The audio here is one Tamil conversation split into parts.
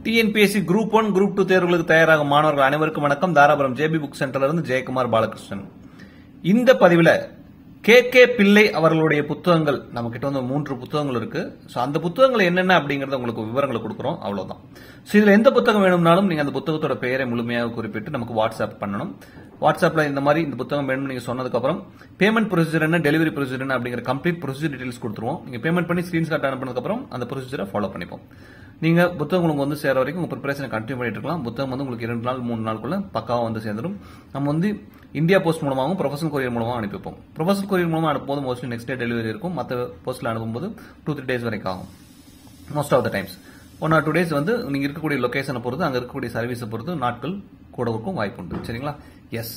டிஎன்பிஎஸ்சி குரூப் 1 குரூப் 2 தேர்வுகளுக்கு தயாராகும் மாணவர்கள் அனைவருக்கும் வணக்கம். தாராபுரம் ஜேபி புக் சென்டர்ல இருந்து ஜெயக்குமார் பாலகிருஷ்ணன். இந்த பதிவுல கே பிள்ளை அவர்களுடைய புத்தகங்கள் நம்ம கிட்ட வந்து 3 புத்தகங்கள் இருக்கு. சோ அந்த புத்தகங்கள் என்னென்ன அப்படிங்கறத உங்களுக்கு விவரங்களை கொடுக்குறோம். அவ்வளவுதான். சோ இதுல எந்த புத்தகம் வேணும்னாலும் நீங்க அந்த புத்தகத்தோட பெயரை முழுமையாக குறிப்பிட்டு நமக்கு வாட்ஸ்அப் பண்ணணும். வாட்ஸ்அப்ல இந்த மாதிரி இந்த புத்தகம் வேணும்னு நீங்க சொன்னதுக்கு அப்புறம் பேமெண்ட் ப்ரொசீஜர் என்ன, டெலிவரி ப்ரொசீஜர் என்ன அப்படிங்கிற கம்ப்ளீட் ப்ரொசீஜர் டீடைல்ஸ் கொடுத்துருவோம். நீங்க பேமெண்ட் பண்ணி ஸ்கிரீன்ஷாட் அனுப்பினதுக்கு அப்புறம் அந்த ப்ரொசீஜரை ஃபாலோ பண்ணிப்போம். நீங்க புத்தகம் உங்களுக்கு வந்து சேர வரைக்கும் உங்க ப்ரிப்பரேஷனை கண்டினியூ பண்ணிட்டு இருக்கலாம். புத்தகம் வந்து உங்களுக்கு 2 நாள் 3 நாளுக்குள்ள பக்காவா வந்து சேர்ந்துடும். நம்ம வந்து இந்தியா போஸ்ட் மூலமாகவும் ப்ரொஃபஷனல் கொரியர் மூலமாக அனுப்பி வைப்போம். ப்ரொஃபஷனல் கொரியர் மூலமாக அனுப்பும்போது மோஸ்ட்லி நெக்ஸ்ட் டே டெலிவரி இருக்கும். மற்ற போஸ்ட்ல அனுப்பும்போது 2-3 டேஸ் வரைக்கும் ஆகும். Most of the times 1 or 2 days வந்து நீங்க இருக்கக்கூடிய லொகேஷனை பொறுத்து, அங்க இருக்கக்கூடிய சர்வீஸை பொறுத்து நாட்கள் கூட இருக்கும் வாய்ப்பு உண்டு. சரிங்களா? எஸ்.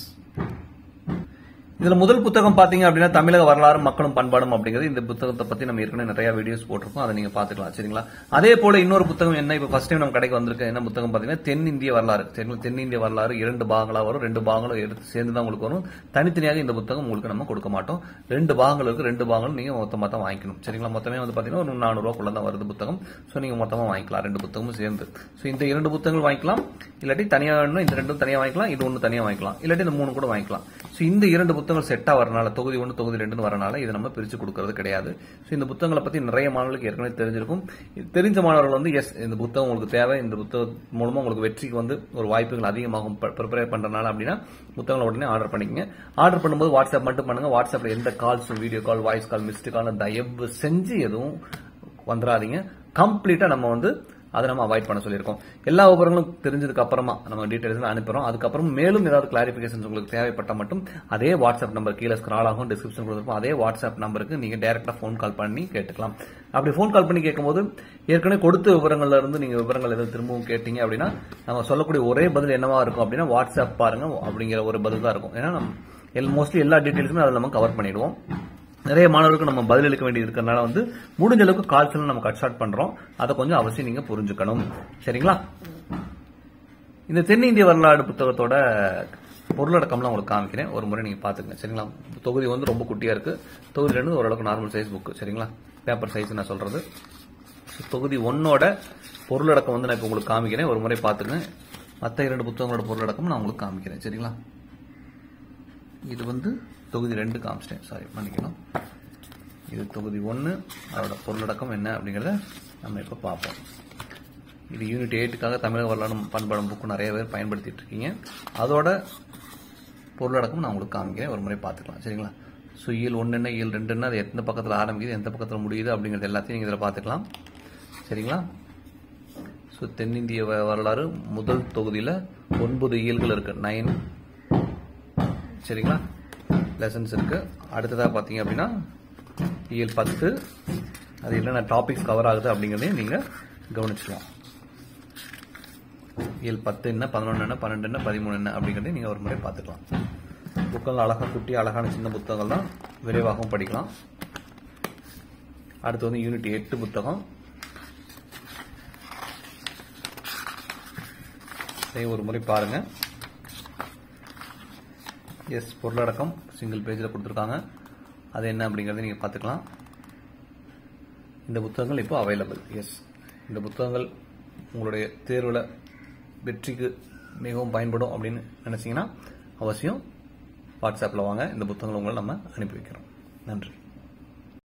இதுல முதல் புத்தகம் பாத்தீங்க அப்படின்னா தமிழக வரலாறு மக்களும் பண்பாடும் அப்படிங்கிறது. இந்த புத்தகத்தை பத்தி நம்ம ஏற்கனவே நிறைய வீடியோஸ் போட்டிருக்கோம், அதை நீங்க பாத்துக்கலாம். சரிங்களா? அதே போல இன்னொரு புத்தகம் என்ன, இப்ப ஃபர்ஸ்ட் டைம் நம்ம கடைக்கு வந்திருக்க என்ன புத்தகம் பாத்தீங்கன்னா தென்னிந்திய வரலாறு. சரிங்களா? தென்னிந்திய வரலாறு 2 பாகங்களா வரும். 2 பாகங்களும் எடுத்து சேர்ந்து தான் உங்களுக்கு வரும். தனித்தனியாக இந்த புத்தகம் உங்களுக்கு நம்ம கொடுக்க மாட்டோம். 2 பாகங்கள் இருக்கு. 2 பாகங்களும் நீங்க மொத்தமா தான் வாங்கிக்கணும். சரிங்களா? மொத்தமே வந்து பாத்தீங்கன்னா ஒரு 400 ரூபாய்க்குள்ள தான் வருது புத்தகம். சோ நீங்க மொத்தமா வாங்கிக்கலாம் 2 புத்தகமும் சேர்ந்து. சோ இந்த 2 புத்தகங்கள் வாங்கிக்கலாம். இல்லாட்டி தனியா வேணும், இந்த 2 தனியா வாங்கிக்கலாம், இது 1 தனியா வாங்கிக்கலாம், இல்லாட்டி இந்த 3 கூட வாங்கிக்கலாம். சோ இந்த 2 புத்தகங்கள் செட்டா வரனால தொகுதி 1 தொகுதி 2 வரனால இதை நம்ம பிரிச்சு கொடுக்கறது கிடையாது. சோ இந்த புத்தகங்களை பத்தி நிறைய மாணவர்களுக்கு ஏற்கனவே தெரிஞ்சிருக்கும். தெரிஞ்ச மாணவர்கள் வந்து எஸ் இந்த புத்தகம் உங்களுக்கு தேவை, இந்த புத்தகம் மூலமா உங்களுக்கு வெற்றிக்கு வந்து ஒரு வாய்ப்புகள் அதிகமாகும் ப்ரிப்பேர் பண்றதுனால அப்படின்னா புத்தகங்களை உடனே ஆர்டர் பண்ணிக்கங்க. ஆர்டர் பண்ணும்போது வாட்ஸ்அப் மட்டும் பண்ணுங்க. வாட்ஸ்அப்ல எந்த கால்ஸும், video call, voice call, missed call தயவு செஞ்சு எதுவும் வந்துடாதீங்க. கம்ப்ளீட்டா நம்ம வந்து அதை நம்ம அவாய்ட் பண்ண சொல்லியிருக்கோம். எல்லா விவரங்களும் தெரிஞ்சதுக்கு அப்புறமா நம்ம டீடைல்ஸ் அனுப்புறோம். அதுக்கப்புறம் மேலும் ஏதாவது கிளாரிபிகேஷன் உங்களுக்கு தேவைப்பட்ட மட்டும் அதே வாட்ஸ்அப் நம்பர் கீழே ஸ்க்ரால் ஆகும், டிஸ்கிரிப்ஷன் கொடுத்துருப்போம். அதே வாட்ஸ்அப் நம்பருக்கு நீங்க டைரக்டா போன் கால் பண்ணி கேட்டுக்கலாம். அப்படி போன் கால் பண்ணி கேட்கும்போது ஏற்கனவே கொடுத்த விவரங்கள்ல இருந்து நீங்க விவரங்கள் எதாவது திரும்பவும் கேட்டீங்க அப்படின்னா நம்ம சொல்லக்கூடிய ஒரே பதில் என்னவா இருக்கும் அப்படின்னா வாட்ஸ்அப் பாருங்க அப்படிங்கிற ஒரு பதில் தான் இருக்கும். ஏன்னா நம்ம மோஸ்ட்லி எல்லா டீடைல்ஸுமே அதில் நம்ம கவர் பண்ணிடுவோம். நிறைய மாணவர்களுக்கு நம்ம பதிலளிக்க வேண்டியது இருக்கிறதுனால வந்து முடிஞ்ச அளவுக்கு கால்ஸ் நம்ம கட் ஷார்ட் பண்றோம். அதை கொஞ்சம் அவசியம் நீங்க புரிஞ்சுக்கணும். சரிங்களா? இந்த தென்னிந்திய வரலாறு புத்தகத்தோட பொருளடக்கம்லாம் உங்களுக்கு காமிக்கிறேன், ஒரு முறை நீங்க பாத்துக்கங்க. சரிங்களா? தொகுதி வந்து ரொம்ப குட்டியா இருக்கு. தொகுதி 2 ஓரளவுக்கு நார்மல் சைஸ் புக். சரிங்களா? பேப்பர் சைஸ் நான் சொல்றது. தொகுதி 1ஓட பொருளடக்கம் வந்து நான் இப்ப உங்களுக்கு காமிக்கிறேன், ஒரு முறை பாத்துக்கங்க. மற்ற 2 புத்தகங்களோட பொருளடக்கம் நான் உங்களுக்கு காமிக்கிறேன். சரிங்களா? இது வந்து தொகுதி 2 காமிச்சிட்டேன், சாரி மன்னிக்கணும். இது தொகுதி 1, அதோட பொருளடக்கம் என்ன அப்படிங்கறத நம்ம இப்ப பார்ப்போம். இது யூனிட் 8க்காக தமிழக வரலாறு பண்பாடும் புக்கு நிறைய பேர் பயன்படுத்திட்டு இருக்கீங்க. அதோட பொருளடக்கம் நான் உங்களுக்கு காமிக்கிறேன், ஒரு முறை பார்த்துக்கலாம். சரிங்களா? ஸோ இயல் 1 என்ன, இயல் 2 என்ன, அது எந்த பக்கத்தில் ஆரம்பிக்குது, எந்த பக்கத்தில் முடியுது அப்படிங்கிறது எல்லாத்தையும் நீங்கள் இதில் பார்த்துக்கலாம். சரிங்களா? ஸோ தென்னிந்திய வரலாறு முதல் தொகுதியில் 9 இயல்கள் இருக்கு, 9 சரிங்களா லெசன்ஸ் இருக்கு. அடுத்ததா பாத்தீங்க அப்படின்னா இயல் 10, அது என்னென்ன டாபிக்ஸ் கவர் ஆகுது அப்படிங்கறதையும் நீங்க கவனிச்சுக்கலாம். இயல் 10 என்ன, 11 என்ன, 12 என்ன, 13 என்ன அப்படிங்கறதையும் நீங்க ஒரு முறை பார்த்துக்கலாம். புத்தகங்கள் அழகா குட்டி அழகான சின்ன புத்தகங்கள் தான், விரைவாகவும் படிக்கலாம். அடுத்து வந்து யூனிட் 8 புத்தகம். ஒரு முறை பாருங்க. எஸ், பொருளடக்கம் சிங்கிள் பேஜில் கொடுத்துருக்காங்க, அது என்ன அப்படிங்கறத நீங்க பார்த்துக்கலாம். இந்த புத்தகங்கள் இப்போ அவைலபிள். எஸ், இந்த புத்தகங்கள் உங்களுடைய தேர்வுல வெற்றிக்கு மிகவும் பயன்படும் அப்படின்னு நினைச்சீங்கன்னா அவசியம் வாட்ஸ்அப்ல வாங்க. இந்த புத்தகங்களை உங்களை நம்ம அனுப்பி வைக்கிறோம். நன்றி.